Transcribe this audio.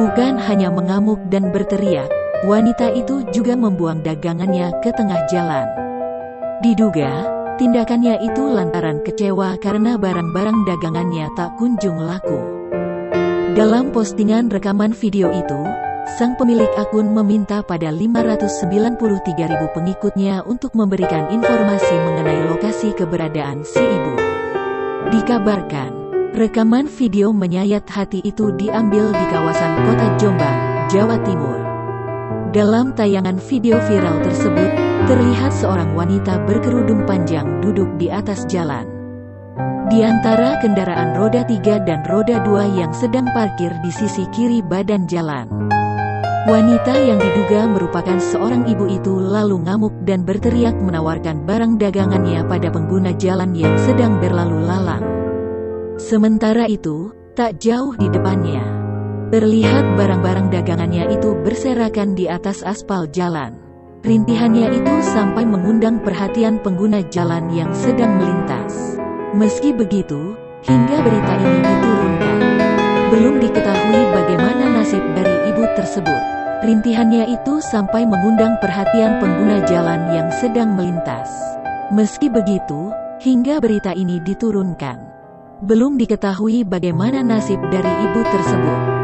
Bukan hanya mengamuk dan berteriak, wanita itu juga membuang dagangannya ke tengah jalan. Diduga, tindakannya itu lantaran kecewa karena barang-barang dagangannya tak kunjung laku. Dalam postingan rekaman video itu, sang pemilik akun meminta pada 593.000 pengikutnya untuk memberikan informasi mengenai lokasi keberadaan si ibu. Dikabarkan, rekaman video menyayat hati itu diambil di kawasan kota Jombang, Jawa Timur. Dalam tayangan video viral tersebut, terlihat seorang wanita berkerudung panjang duduk di atas jalan. Di antara kendaraan roda 3 dan roda 2 yang sedang parkir di sisi kiri badan jalan. Wanita yang diduga merupakan seorang ibu itu lalu ngamuk dan berteriak menawarkan barang dagangannya pada pengguna jalan yang sedang berlalu lalang. Sementara itu, tak jauh di depannya, terlihat barang-barang dagangannya itu berserakan di atas aspal jalan. Rintihannya itu sampai mengundang perhatian pengguna jalan yang sedang melintas. Meski begitu, hingga berita ini diturunkan, belum diketahui bagaimana nasib dari ibu tersebut. Rintihannya itu sampai mengundang perhatian pengguna jalan yang sedang melintas. Meski begitu, hingga berita ini diturunkan, belum diketahui bagaimana nasib dari ibu tersebut.